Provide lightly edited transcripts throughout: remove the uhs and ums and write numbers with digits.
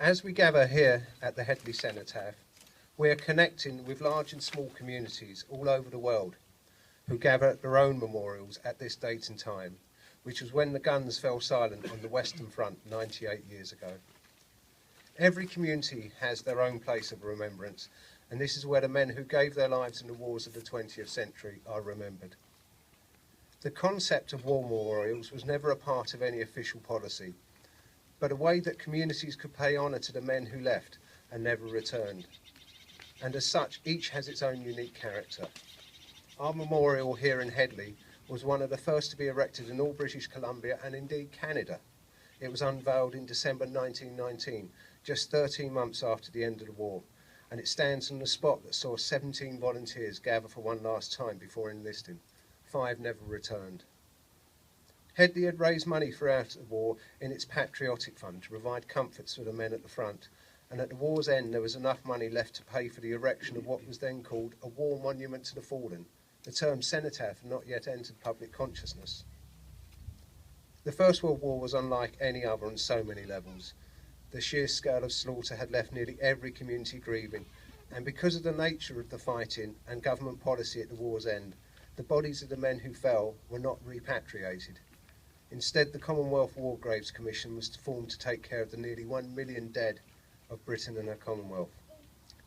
As we gather here at the Hedley Cenotaph, we are connecting with large and small communities all over the world who gather at their own memorials at this date and time, which was when the guns fell silent on the Western Front 98 years ago. Every community has their own place of remembrance, and this is where the men who gave their lives in the wars of the 20th century are remembered. The concept of war memorials was never a part of any official policy, but a way that communities could pay honour to the men who left and never returned. And as such, each has its own unique character. Our memorial here in Hedley was one of the first to be erected in all British Columbia and indeed Canada. It was unveiled in December 1919, just 13 months after the end of the war, and it stands on the spot that saw 17 volunteers gather for one last time before enlisting. 5 never returned. Hedley had raised money throughout the war in its patriotic fund to provide comforts for the men at the front, and at the war's end there was enough money left to pay for the erection of what was then called a War Monument to the Fallen. The term cenotaph had not yet entered public consciousness. The First World War was unlike any other on so many levels. The sheer scale of slaughter had left nearly every community grieving, and because of the nature of the fighting and government policy at the war's end, the bodies of the men who fell were not repatriated. Instead, the Commonwealth War Graves Commission was formed to take care of the nearly 1 million dead of Britain and her Commonwealth.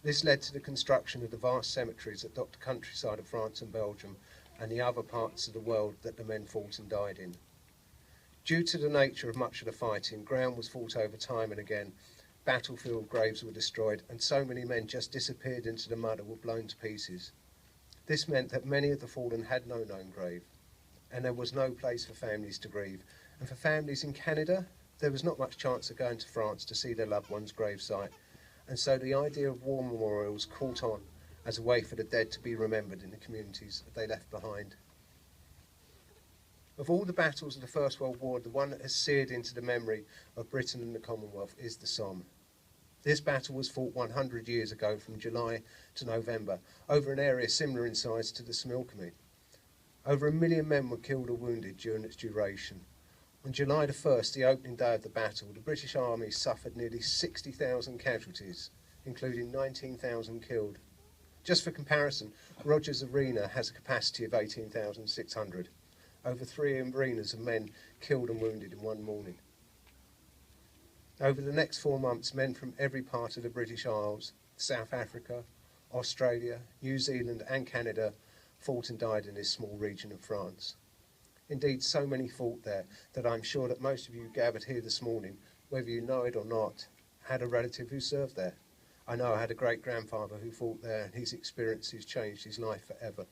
This led to the construction of the vast cemeteries that dot the countryside of France and Belgium and the other parts of the world that the men fought and died in. Due to the nature of much of the fighting, ground was fought over time and again, battlefield graves were destroyed, and so many men just disappeared into the mud or were blown to pieces. This meant that many of the fallen had no known grave, and there was no place for families to grieve. And for families in Canada, there was not much chance of going to France to see their loved one's gravesite, and so the idea of war memorials caught on as a way for the dead to be remembered in the communities that they left behind. Of all the battles of the First World War, the one that has seared into the memory of Britain and the Commonwealth is the Somme. This battle was fought 100 years ago from July to November, over an area similar in size to the Smilcombe. Over 1 million men were killed or wounded during its duration. On July the 1st, the opening day of the battle, the British Army suffered nearly 60,000 casualties, including 19,000 killed. Just for comparison, Rogers Arena has a capacity of 18,600. Over 3 arenas of men killed and wounded in one morning. Over the next 4 months, men from every part of the British Isles, South Africa, Australia, New Zealand and Canada fought and died in this small region of France. Indeed, so many fought there that I'm sure that most of you gathered here this morning, whether you know it or not, had a relative who served there. I know I had a great-grandfather who fought there, and his experiences changed his life forever.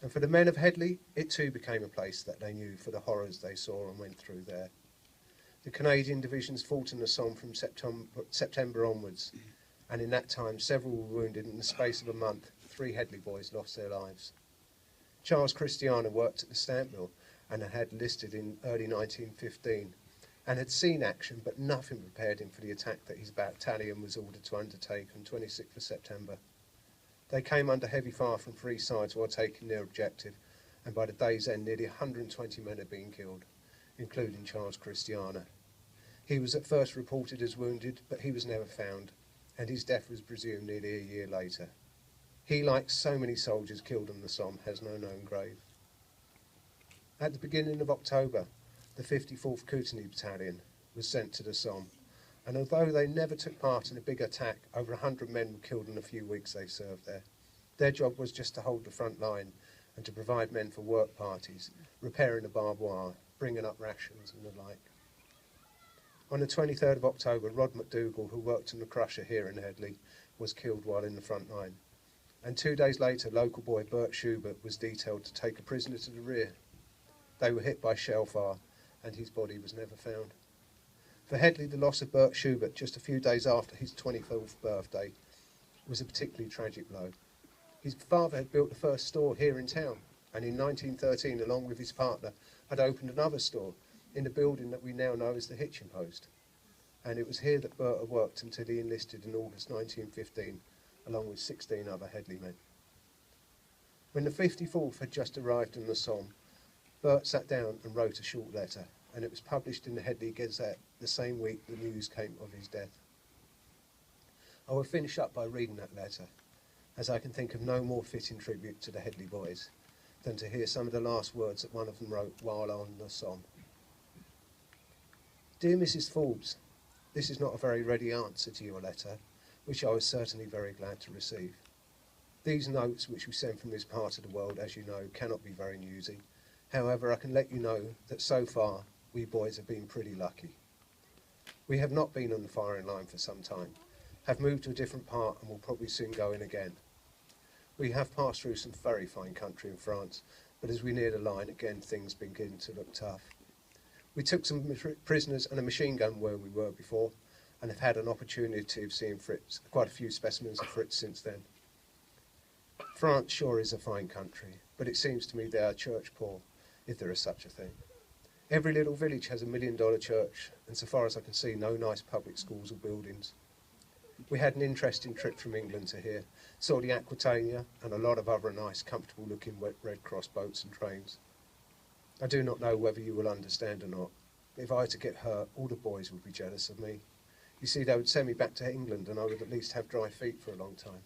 And for the men of Hedley, it too became a place that they knew for the horrors they saw and went through there. The Canadian divisions fought in the Somme from September onwards, and in that time several were wounded. In the space of a month, 3 Hedley boys lost their lives. Charles Christiana worked at the stamp mill and had enlisted in early 1915 and had seen action, but nothing prepared him for the attack that his battalion was ordered to undertake on 26th of September. They came under heavy fire from 3 sides while taking their objective, and by the day's end nearly 120 men had been killed, including Charles Christiana. He was at first reported as wounded, but he was never found, and his death was presumed nearly a year later. He, like so many soldiers killed on the Somme, has no known grave. At the beginning of October, the 54th Kootenai Battalion was sent to the Somme, and although they never took part in a big attack, over 100 men were killed in the few weeks they served there. Their job was just to hold the front line and to provide men for work parties, repairing the barbed wire, bringing up rations and the like. On the 23rd of October, Rod McDougall, who worked on the crusher here in Hedley, was killed while in the front line. And 2 days later, local boy Bert Schubert was detailed to take a prisoner to the rear. They were hit by shell fire, and his body was never found. For Hedley, the loss of Bert Schubert just a few days after his 24th birthday was a particularly tragic blow. His father had built the first store here in town, and in 1913, along with his partner, had opened another store in the building that we now know as the Hitching Post. And it was here that Bert had worked until he enlisted in August 1915, along with 16 other Hedley men. When the 54th had just arrived in the Somme, Bert sat down and wrote a short letter, and it was published in the Hedley Gazette the same week the news came of his death. I will finish up by reading that letter, as I can think of no more fitting tribute to the Hedley boys than to hear some of the last words that one of them wrote while on the Somme. Dear Mrs. Forbes, this is not a very ready answer to your letter, which I was certainly very glad to receive. These notes which we send from this part of the world, as you know, cannot be very newsy. However, I can let you know that so far we boys have been pretty lucky. We have not been on the firing line for some time, have moved to a different part and will probably soon go in again. We have passed through some very fine country in France, but as we near the line again things begin to look tough. We took some prisoners and a machine gun where we were before, and have had an opportunity of seeing Fritz, quite a few specimens of Fritz since then. France sure is a fine country, but it seems to me they are church poor, if there is such a thing. Every little village has $1 million church, and so far as I can see, no nice public schools or buildings. We had an interesting trip from England to here, saw the Aquitania and a lot of other nice, comfortable-looking Red Cross boats and trains. I do not know whether you will understand or not, but if I were to get hurt, all the boys would be jealous of me. You see, they would send me back to England and I would at least have dry feet for a long time.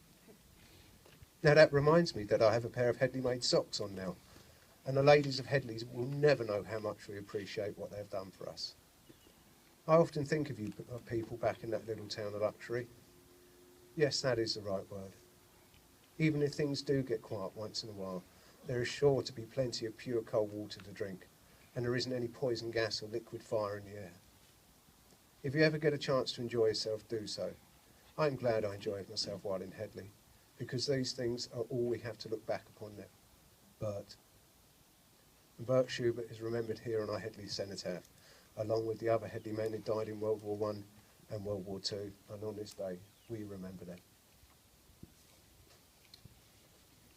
Now that reminds me that I have a pair of Hedley-made socks on now, and the ladies of Hedley's will never know how much we appreciate what they have done for us. I often think of you people back in that little town of luxury. Yes, that is the right word. Even if things do get quiet once in a while, there is sure to be plenty of pure cold water to drink, and there isn't any poison gas or liquid fire in the air. If you ever get a chance to enjoy yourself, do so. I'm glad I enjoyed myself while in Hedley, because these things are all we have to look back upon now. Bert Schubert is remembered here on our Hedley Cenotaph, along with the other Hedley men who died in World War I and World War II, and on this day we remember them.